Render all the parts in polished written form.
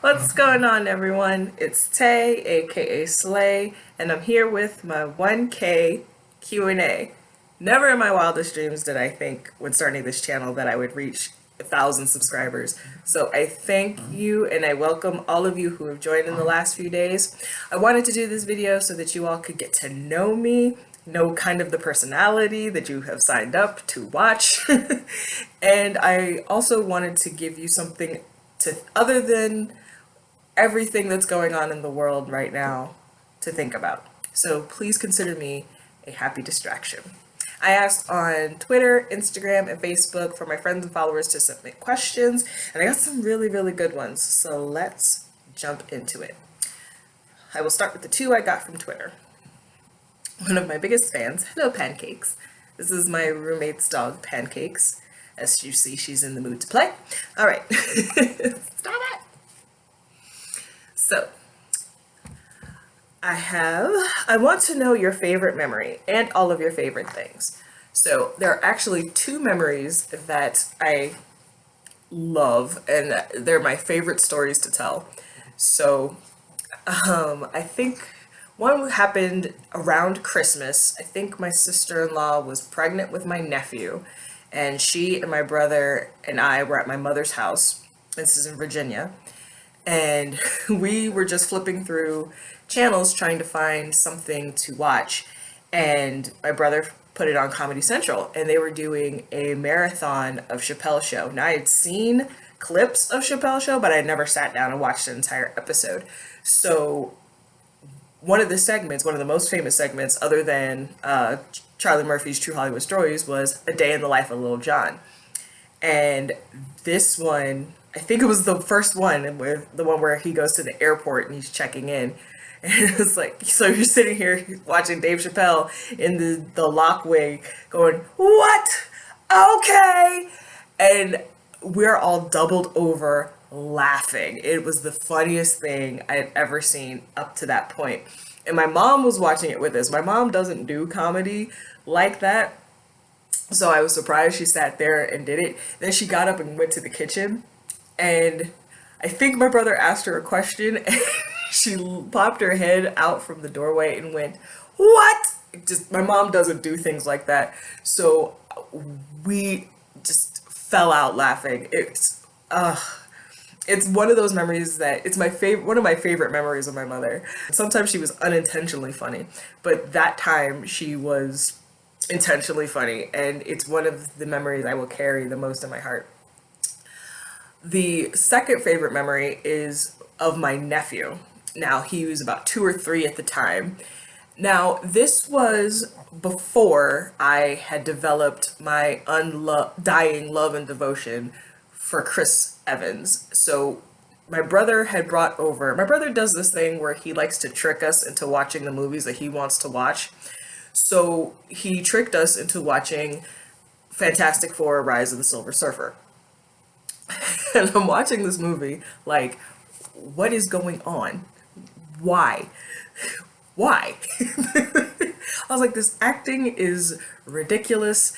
What's going on, everyone? It's Tay, aka Slay, and I'm here with my 1K Q&A. Never in my wildest dreams did I think when starting this channel that I would reach 1,000 subscribers. So I thank you and I welcome all of you who have joined in the last few days. I wanted to do this video so that you all could get to know me, know kind of the personality that you have signed up to watch. And I also wanted to give you something to, other than everything that's going on in the world right now, to think about. So please consider me a happy distraction. I asked on Twitter, Instagram, and Facebook for my friends and followers to submit questions, and I got some really, really good ones. So let's jump into it. I will start with the two I got from Twitter. One of my biggest fans, hello Pancakes. This is my roommate's dog, Pancakes. As you see, she's in the mood to play. All right, stop it. So, I want to know your favorite memory and all of your favorite things. So, there are actually two memories that I love, and they're my favorite stories to tell. So, I think one happened around Christmas. I think my sister-in-law was pregnant with my nephew, and she and my brother and I were at my mother's house. This is in Virginia. And we were just flipping through channels trying to find something to watch. And my brother put it on Comedy Central, and they were doing a marathon of Chappelle Show. Now, I had seen clips of Chappelle Show, but I had never sat down and watched an entire episode. So one of the segments, one of the most famous segments, other than Charlie Murphy's True Hollywood Stories, was A Day in the Life of Lil Jon. And this one, I think it was the first one, with the one where he goes to the airport and he's checking in. And it's like, so you're sitting here watching Dave Chappelle in the lockway going, what? Okay. And we're all doubled over laughing. It was the funniest thing I had ever seen up to that point. And my mom was watching it with us. My mom doesn't do comedy like that. So I was surprised she sat there and did it. Then she got up and went to the kitchen. And I think my brother asked her a question, and she popped her head out from the doorway and went, what? Just, my mom doesn't do things like that. So we just fell out laughing. It's one of those memories that it's my favorite, one of my favorite memories of my mother. Sometimes she was unintentionally funny, but that time she was intentionally funny, and it's one of the memories I will carry the most in my heart. The second favorite memory is of my nephew. Now, he was about 2 or 3 at the time. Now, this was before I had developed my undying love and devotion for Chris Evans. So my brother had brought over, my brother does this thing where he likes to trick us into watching the movies that he wants to watch. So he tricked us into watching Fantastic Four: Rise of the Silver Surfer. And I'm watching this movie like, what is going on? Why? Why? I was like, this acting is ridiculous.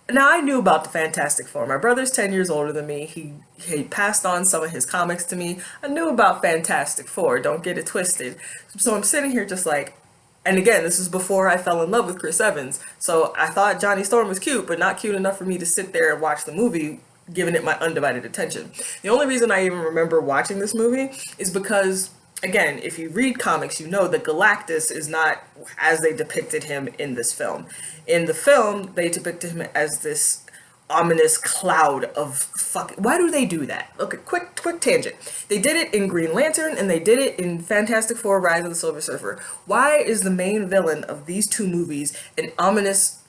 Now, I knew about the Fantastic Four. My brother's 10 years older than me. He passed on some of his comics to me. I knew about Fantastic Four, don't get it twisted. So I'm sitting here just like, and again, this is before I fell in love with Chris Evans. So I thought Johnny Storm was cute, but not cute enough for me to sit there and watch the movie, giving it my undivided attention. The only reason I even remember watching this movie is because, again, if you read comics, you know that Galactus is not as they depicted him in this film. In the film, they depicted him as this ominous cloud of fucking. Why do they do that? Okay, quick tangent. They did it in Green Lantern and they did it in Fantastic Four: Rise of the Silver Surfer. Why is the main villain of these two movies an ominous,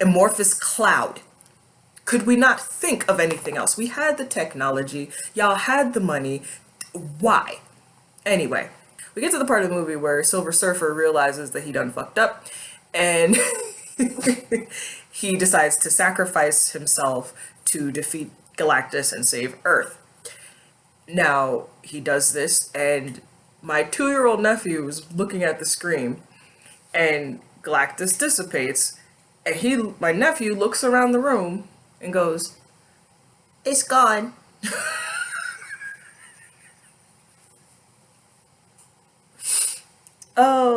amorphous cloud? Could we not think of anything else? We had the technology, y'all had the money. Why? Anyway, we get to the part of the movie where Silver Surfer realizes that he done fucked up, and he decides to sacrifice himself to defeat Galactus and save Earth. Now, he does this, and my 2-year-old nephew is looking at the screen, and Galactus dissipates, and my nephew looks around the room and goes, it's gone.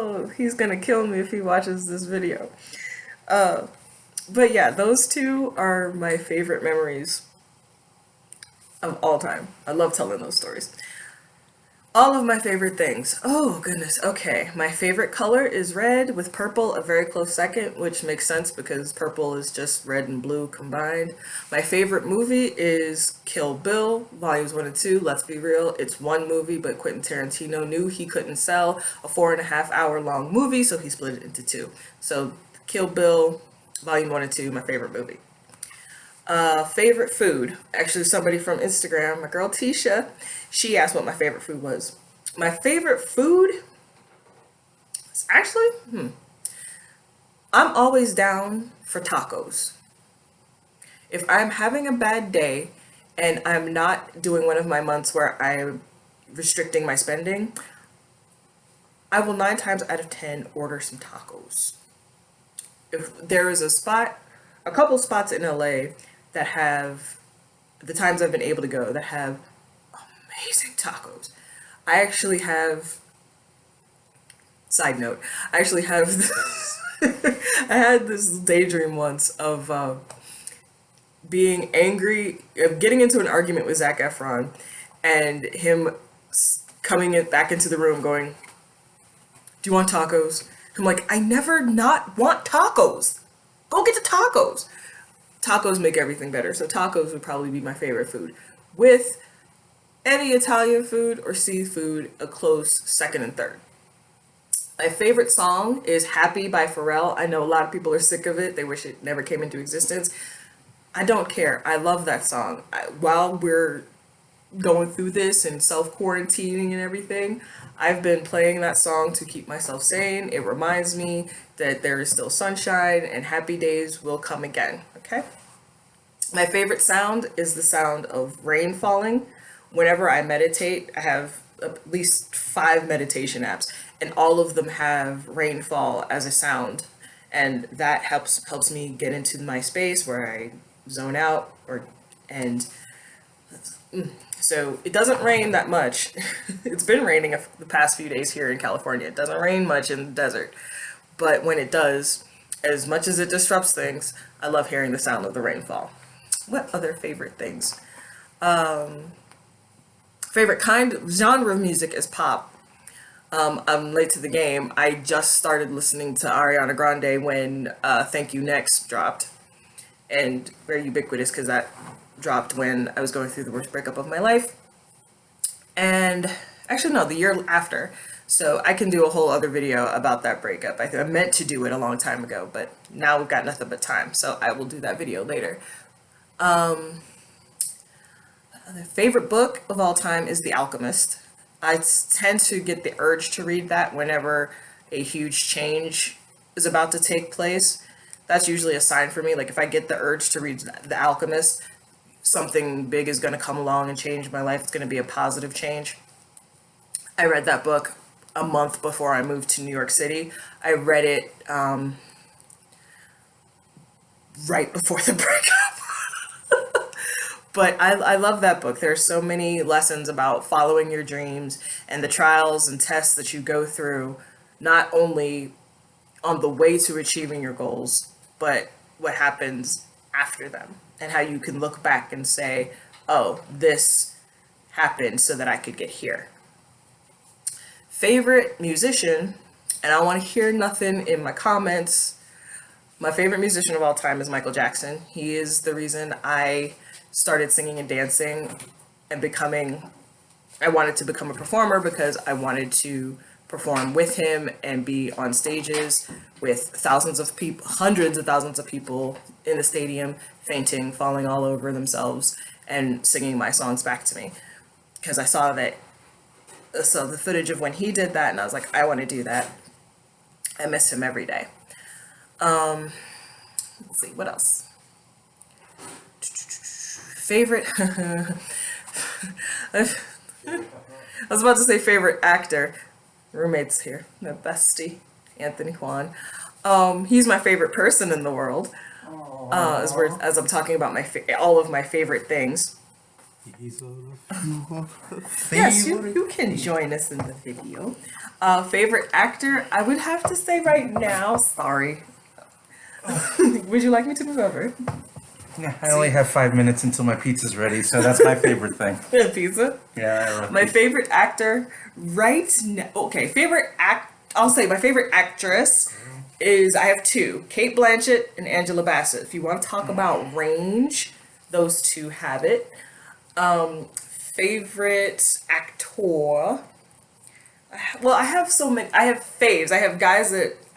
oh, he's gonna kill me if he watches this video. But yeah, those two are my favorite memories of all time. I love telling those stories. All of my favorite things. Oh, goodness. Okay. My favorite color is red with purple, a very close second, which makes sense because purple is just red and blue combined. My favorite movie is Kill Bill, Volumes 1 and 2. Let's be real. It's one movie, but Quentin Tarantino knew he couldn't sell a 4.5 hour long movie, so he split it into two. So, Kill Bill, Volume 1 and 2, my favorite movie. Favorite food. Actually, somebody from Instagram, my girl Tisha, she asked what my favorite food was. My favorite food is actually, I'm always down for tacos. If I'm having a bad day and I'm not doing one of my months where I'm restricting my spending, I will 9 times out of 10 order some tacos. If there is a couple spots in LA that have, the times I've been able to go, that have amazing tacos. I actually have, side note, I actually have I had this daydream once of being angry, of getting into an argument with Zac Efron, and him coming back into the room going, do you want tacos? I'm like, I never not want tacos. Go get the tacos. Tacos make everything better, so tacos would probably be my favorite food. With any Italian food or seafood, a close second and third. My favorite song is Happy by Pharrell. I know a lot of people are sick of it. They wish it never came into existence. I don't care. I love that song. While we're going through this and self-quarantining and everything, I've been playing that song to keep myself sane. It reminds me that there is still sunshine and happy days will come again, okay? My favorite sound is the sound of rain falling. Whenever I meditate, I have at least 5 meditation apps, and all of them have rainfall as a sound, and that helps me get into my space where I zone out, so it doesn't rain that much. It's been raining the past few days here in California. It doesn't rain much in the desert, but when it does, as much as it disrupts things, I love hearing the sound of the rainfall. What other favorite things? Favorite genre of music is pop. I'm late to the game. I just started listening to Ariana Grande when Thank You Next dropped, and very ubiquitous because that dropped when I was going through the worst breakup of my life. And actually, no, the year after. So I can do a whole other video about that breakup. I meant to do it a long time ago, but now we've got nothing but time, so I will do that video later. The favorite book of all time is The Alchemist. I tend to get the urge to read that whenever a huge change is about to take place. That's usually a sign for me. Like if I get the urge to read The Alchemist, something big is going to come along and change my life. It's going to be a positive change. I read that book a month before I moved to New York City. I read it right before the breakup. But I love that book. There are so many lessons about following your dreams and the trials and tests that you go through, not only on the way to achieving your goals, but what happens after them and how you can look back and say, oh, this happened so that I could get here. Favorite musician, and I want to hear nothing in my comments. My favorite musician of all time is Michael Jackson. He is the reason I started singing and dancing and I wanted to become a performer because I wanted to perform with him and be on stages with thousands of people, hundreds of thousands of people in the stadium, fainting, falling all over themselves, and singing my songs back to me. Because I saw the footage of when he did that, and I was like, I want to do that. I miss him every day. Let's see, what else? Favorite, I was about to say favorite actor. Roommate's here, my bestie, Anthony Kwan. He's my favorite person in the world. As I'm talking about all of my favorite things. Yes, you can join us in the video. Favorite actor? I would have to say right now, sorry. Would you like me to move over? Yeah, I only have 5 minutes until my pizza's ready, so that's my favorite thing. Pizza? Yeah, I love My pizza. favorite actor right now. Okay, I'll say my favorite actress is, I have two: Kate Blanchett and Angela Bassett. If you want to talk about range, those two have it. Favorite actor. Well, I have so many. I have faves. I have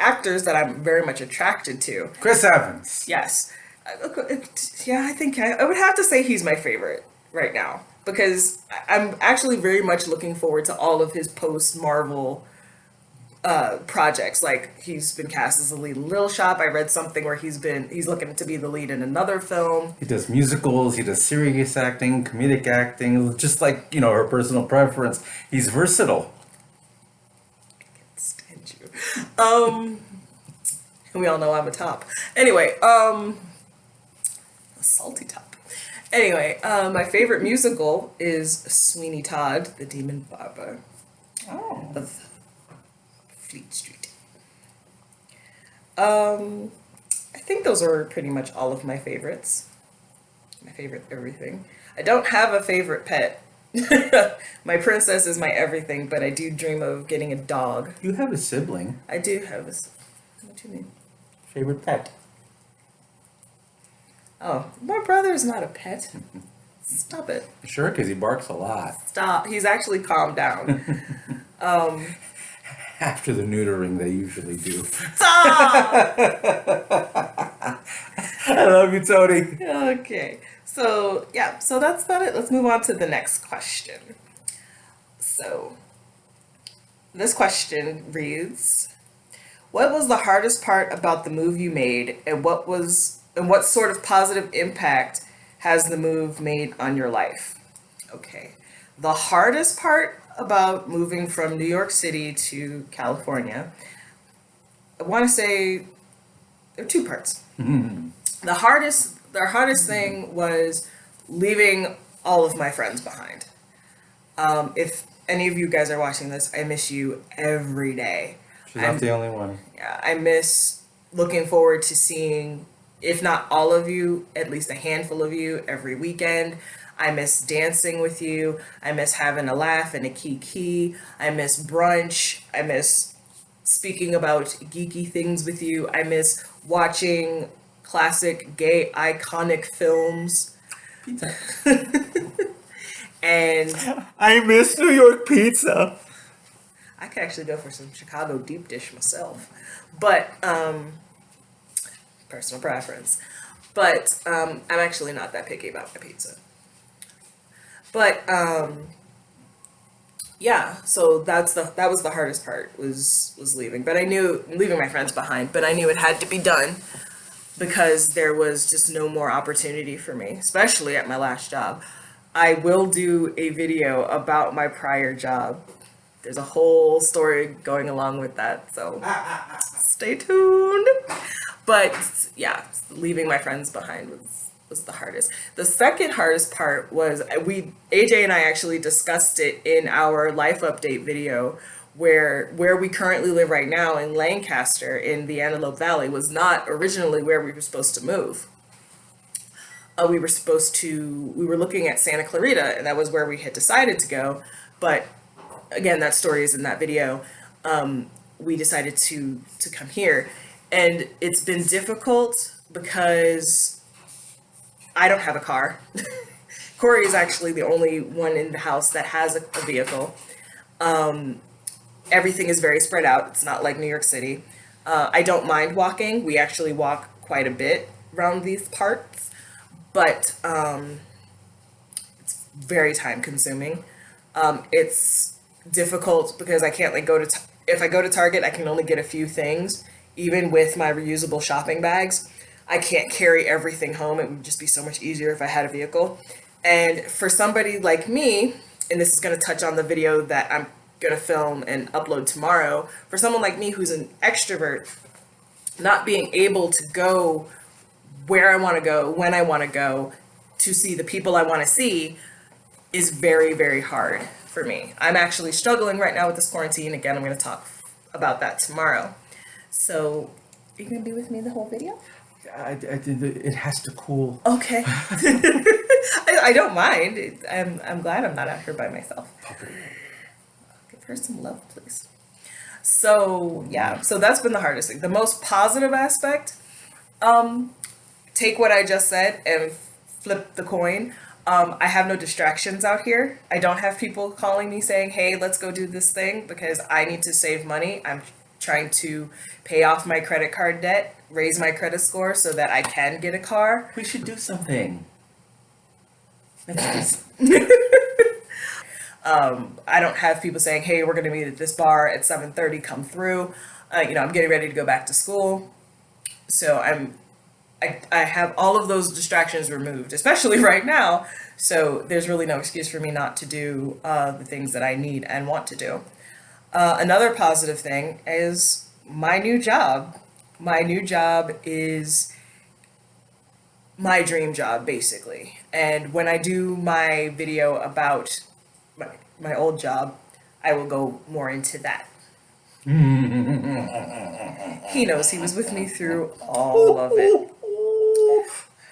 actors that I'm very much attracted to. Chris Evans. Yes. Yeah, I think I would have to say he's my favorite right now because I'm actually very much looking forward to all of his post Marvel projects. Like, he's been cast as the lead in Little Shop. I read something where he's looking to be the lead in another film. He does musicals, he does serious acting, comedic acting, just like, her personal preference. He's versatile. Stand you. We all know I'm a top. Anyway, a salty top. Anyway, my favorite musical is Sweeney Todd, the Demon Barber of Fleet Street. I think those are pretty much all of my favorites. My favorite everything. I don't have a favorite pet. My princess is my everything, but I do dream of getting a dog. You have a sibling. I do have what do you mean? Favorite pet? Oh, my brother is not a pet. Stop it. Sure, because he barks a lot. Stop. He's actually calmed down. After the neutering, they usually do. Stop! I love you, Tony. Okay. So, yeah. So that's about it. Let's move on to the next question. So, this question reads, what was the hardest part about the move you made, and what sort of positive impact has the move made on your life? Okay. The hardest part about moving from New York City to California, I want to say there are two parts. The hardest thing was leaving all of my friends behind. If any of you guys are watching this, I miss you every day. She's not the only one. Yeah, I miss looking forward to seeing, if not all of you, at least a handful of you every weekend. I miss dancing with you. I miss having a laugh and a kiki. I miss brunch. I miss speaking about geeky things with you. I miss watching classic gay iconic films. Pizza. And I miss New York pizza. I could actually go for some Chicago deep dish myself. But personal preference. But I'm actually not that picky about my pizza. But yeah, so that was the hardest part, was leaving. But I knew, leaving my friends behind, but I knew it had to be done because there was just no more opportunity for me, especially at my last job. I will do a video about my prior job. There's a whole story going along with that, so stay tuned. But yeah, leaving my friends behind was the hardest. The second hardest part was AJ and I actually discussed it in our life update video, where we currently live right now in Lancaster in the Antelope Valley was not originally where we were supposed to move. We were looking at Santa Clarita, and that was where we had decided to go. But again, that story is in that video. We decided to come here, and it's been difficult because I don't have a car. Corey is actually the only one in the house that has a vehicle. Everything is very spread out. It's not like New York City. I don't mind walking. We actually walk quite a bit around these parts, but it's very time consuming. It's difficult because I can't if I go to Target, I can only get a few things. Even with my reusable shopping bags, I can't carry everything home. It would just be so much easier if I had a vehicle. And for somebody like me, and this is going to touch on the video that I'm going to film and upload tomorrow, for someone like me who's an extrovert, not being able to go where I want to go, when I want to go, to see the people I want to see, is very, very hard for me. I'm actually struggling right now with this quarantine. Again, I'm going to talk about that tomorrow. So, are you going to be with me the whole video? It has to cool. Okay. I don't mind. I'm glad I'm not out here by myself. Give her some love, please. So, yeah. So that's been the hardest thing. The most positive aspect, take what I just said and flip the coin. I have no distractions out here. I don't have people calling me saying, hey, let's go do this thing, because I need to save money. I'm trying to pay off my credit card debt, raise my credit score so that I can get a car. We should do something. I don't have people saying, hey, we're going to meet at this bar at 7:30, come through. I'm getting ready to go back to school. So I have all of those distractions removed, especially right now. So there's really no excuse for me not to do the things that I need and want to do. Another positive thing is my new job. My new job is my dream job, basically. And when I do my video about my old job, I will go more into that. He knows he was with me through all of it.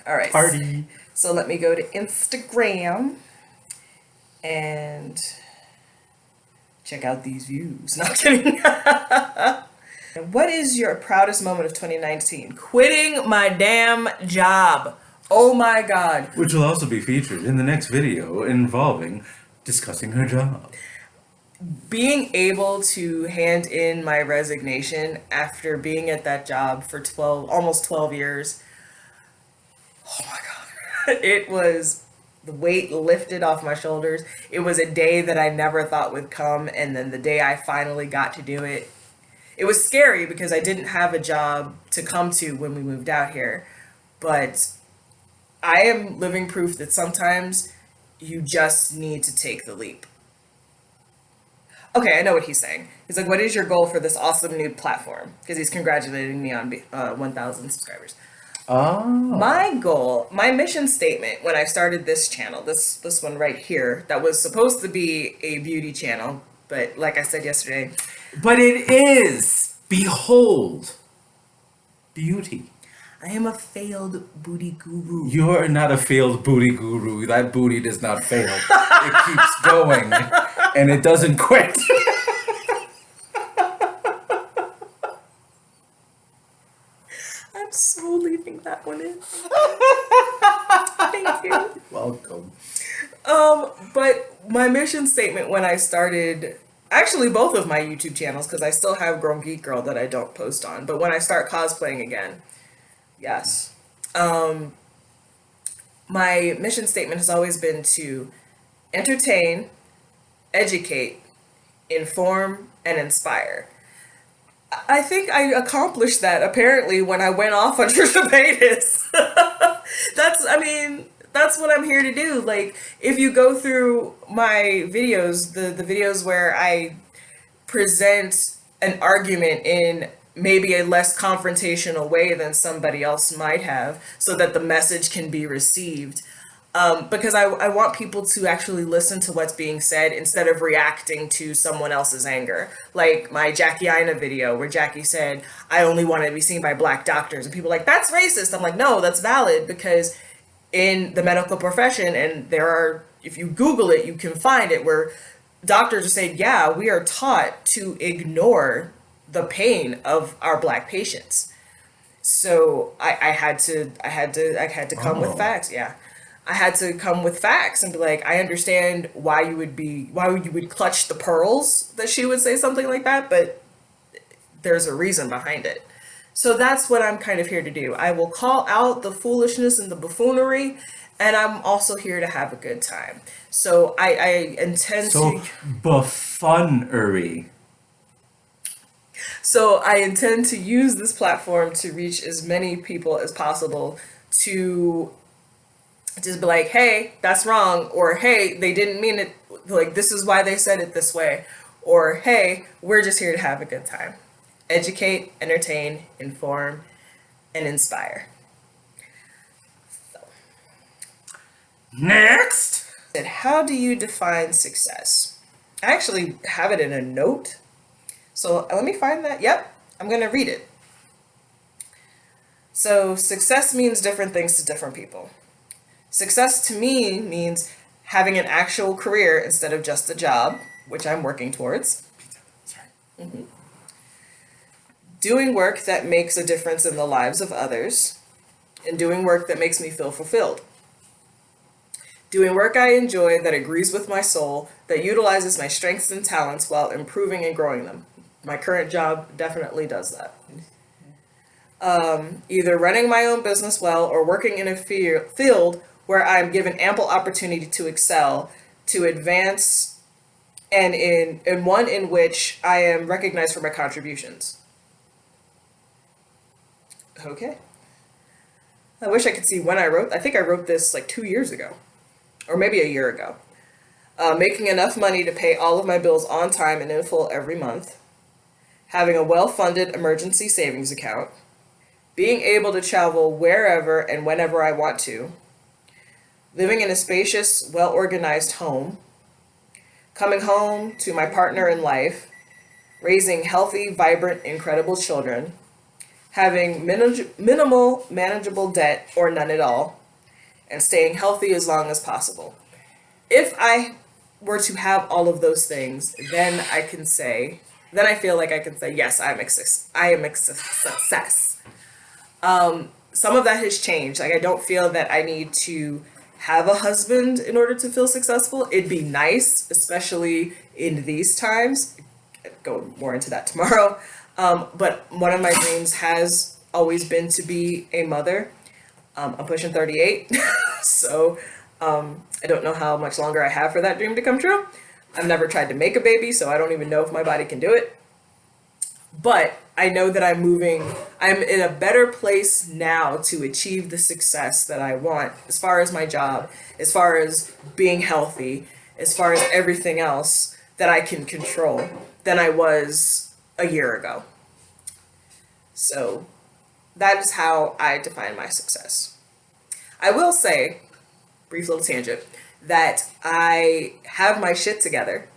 All right. Party. So let me go to Instagram and check out these views. Not kidding. What is your proudest moment of 2019? Quitting my damn job. Oh my God. Which will also be featured in the next video involving discussing her job. Being able to hand in my resignation after being at that job for almost 12 years. Oh my God. It was the weight lifted off my shoulders. It was a day that I never thought would come. And then the day I finally got to do it, it was scary because I didn't have a job to come to when we moved out here. But I am living proof that sometimes you just need to take the leap. Okay, I know what he's saying. He's like, what is your goal for this awesome new platform? Because he's congratulating me on 1,000 subscribers. Oh. My goal, my mission statement when I started this channel, this one right here, that was supposed to be a beauty channel, but like I said yesterday. But it is! Behold! Beauty. I am a failed booty guru. You're not a failed booty guru. That booty does not fail. It keeps going. And it doesn't quit. I'm so leaving that one in. Thank you. Welcome. But my mission statement when I started, actually both of my YouTube channels, because I still have Grown Geek Girl that I don't post on, but when I start cosplaying again, yes. My mission statement has always been to entertain, educate, inform, and inspire. I think I accomplished that apparently when I went off on Trisha Paytas. That's what I'm here to do. Like, if you go through my videos, the videos where I present an argument in maybe a less confrontational way than somebody else might have, so that the message can be received. Because I want people to actually listen to what's being said instead of reacting to someone else's anger. Like my Jackie Aina video where Jackie said, I only want to be seen by black doctors. And people are like, that's racist. I'm like, no, that's valid, because in the medical profession, and there are, if you Google it, you can find it, where doctors are saying, yeah, we are taught to ignore the pain of our black patients. So I had to come with facts. Yeah. I had to come with facts and be like, I understand why you would clutch the pearls that she would say something like that, but there's a reason behind it. So that's what I'm kind of here to do. I will call out the foolishness and the buffoonery, and I'm also here to have a good time. So I intend to... Buffonery. So I intend to use this platform to reach as many people as possible, to just be like, hey, that's wrong, or hey, they didn't mean it, like, this is why they said it this way, or hey, we're just here to have a good time. Educate, entertain, inform, and inspire. So. Next! Said, how do you define success? I actually have it in a note. So let me find that. Yep, I'm going to read it. So success means different things to different people. Success to me means having an actual career instead of just a job, which I'm working towards. Mm-hmm. Doing work that makes a difference in the lives of others, and doing work that makes me feel fulfilled. Doing work I enjoy that agrees with my soul, that utilizes my strengths and talents while improving and growing them. My current job definitely does that. Either running my own business well or working in a field where I'm given ample opportunity to excel, to advance, and in one in which I am recognized for my contributions. Okay. I wish I could see when I think I wrote this like 2 years ago, or maybe a year ago. Making enough money to pay all of my bills on time and in full every month. Having a well-funded emergency savings account. Being able to travel wherever and whenever I want to. Living in a spacious, well-organized home. Coming home to my partner in life. Raising healthy, vibrant, incredible children. Having minimal manageable debt or none at all, and staying healthy as long as possible. If I were to have all of those things, then I feel like I can say, yes, I am a success. Some of that has changed. Like, I don't feel that I need to have a husband in order to feel successful. It'd be nice, especially in these times. I'll go more into that tomorrow. But one of my dreams has always been to be a mother. I'm pushing 38, so I don't know how much longer I have for that dream to come true. I've never tried to make a baby, so I don't even know if my body can do it. But I know that I'm in a better place now to achieve the success that I want as far as my job, as far as being healthy, as far as everything else that I can control than I was a year ago. So that is how I define my success. I will say, brief little tangent, that I have my shit together.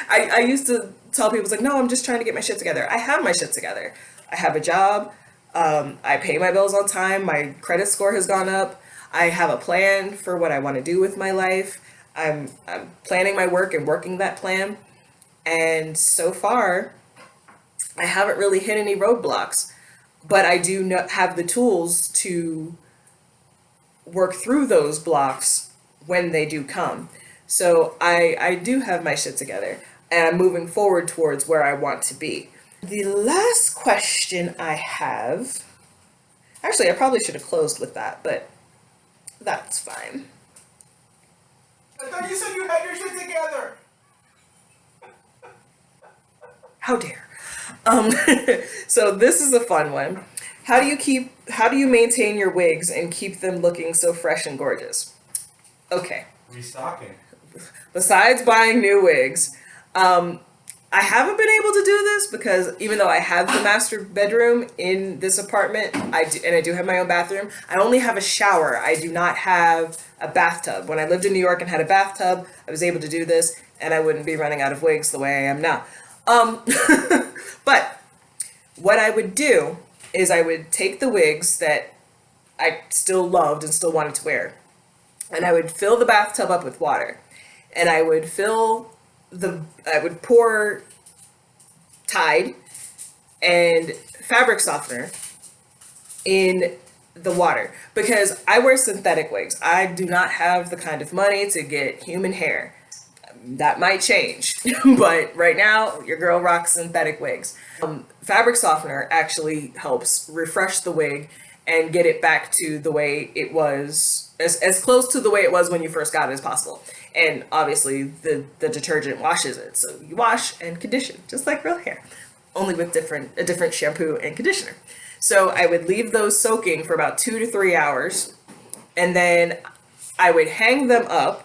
I used to tell people, it's like, no, I'm just trying to get my shit together. I have my shit together. I have a job. I pay my bills on time. My credit score has gone up. I have a plan for what I want to do with my life. I'm planning my work and working that plan. And so far, I haven't really hit any roadblocks, but I do have the tools to work through those blocks when they do come. So I do have my shit together, and I'm moving forward towards where I want to be. The last question I have, actually, I probably should have closed with that, but that's fine. I thought you said you had your shit together. How dare. So this is a fun one. How do you maintain your wigs and keep them looking so fresh and gorgeous? Okay. Restocking. Besides buying new wigs, I haven't been able to do this because even though I have the master bedroom in this apartment, I do have my own bathroom, I only have a shower. I do not have a bathtub. When I lived in New York and had a bathtub, I was able to do this, and I wouldn't be running out of wigs the way I am now. But what I would do is I would take the wigs that I still loved and still wanted to wear, and I would fill the bathtub up with water, and I would pour Tide and fabric softener in the water, because I wear synthetic wigs. I do not have the kind of money to get human hair. That might change, but right now your girl rocks synthetic wigs. Fabric softener actually helps refresh the wig and get it back to the way it was, as close to the way it was when you first got it as possible. And obviously the detergent washes it, so you wash and condition just like real hair, only with a different shampoo and conditioner. So I would leave those soaking for about 2 to 3 hours, and then I would hang them up,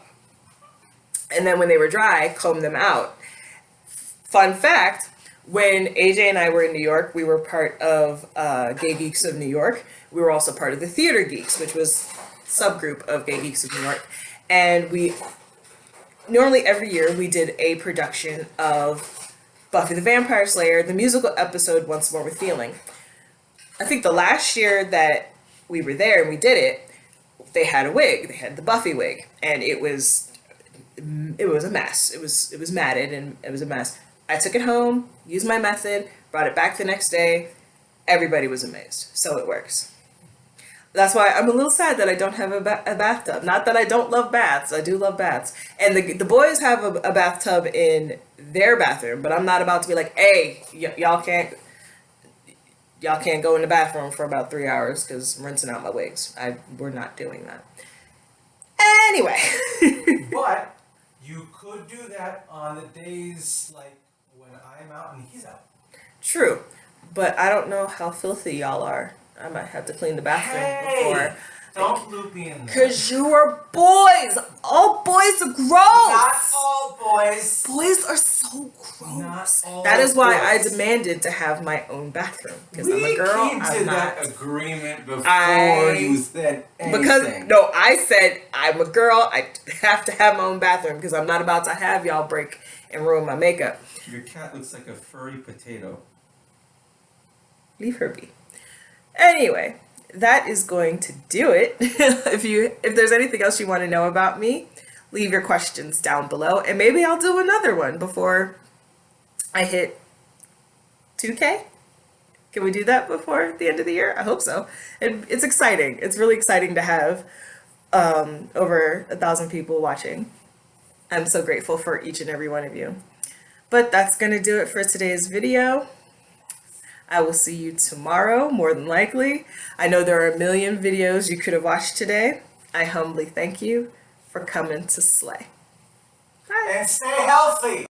and then when they were dry, comb them out. Fun fact, when AJ and I were in New York, we were part of Gay Geeks of New York. We were also part of the Theater Geeks, which was a subgroup of Gay Geeks of New York. and we normally every year we did a production of Buffy the Vampire Slayer, the musical episode Once More with Feeling. I think the last year that we were there and we did it, they had a wig. They had the Buffy wig, and it was a mess. It was matted and it was a mess. I took it home, used my method, brought it back the next day. Everybody was amazed. So it works. That's why I'm a little sad that I don't have a bathtub. Not that I don't love baths. I do love baths. And the boys have a bathtub in their bathroom, but I'm not about to be like, hey, y'all can't go in the bathroom for about 3 hours because I'm rinsing out my wigs. We're not doing that. Anyway. But you could do that on the days like when I'm out and he's out. True. But I don't know how filthy y'all are. I might have to clean the bathroom before. Don't loop me in there. Because you are boys. All boys are gross. Not all boys. Boys are so gross. Not all That is why I boys. demanded to have my own bathroom. Because I'm We a girl. came to I'm that not. agreement before I- you said anything. Because, no, I said I'm a girl. I have to have my own bathroom because I'm not about to have y'all break and ruin my makeup. Your cat looks like a furry potato. Leave her be. Anyway, that is going to do it. If there's anything else you want to know about me, leave your questions down below, and maybe I'll do another one before I hit 2K. Can we do that before the end of the year? I hope so. It's exciting. It's really exciting to have over 1,000 people watching. I'm so grateful for each and every one of you. But that's going to do it for today's video. I will see you tomorrow, more than likely. I know there are a million videos you could have watched today. I humbly thank you for coming to slay. Bye. And stay healthy.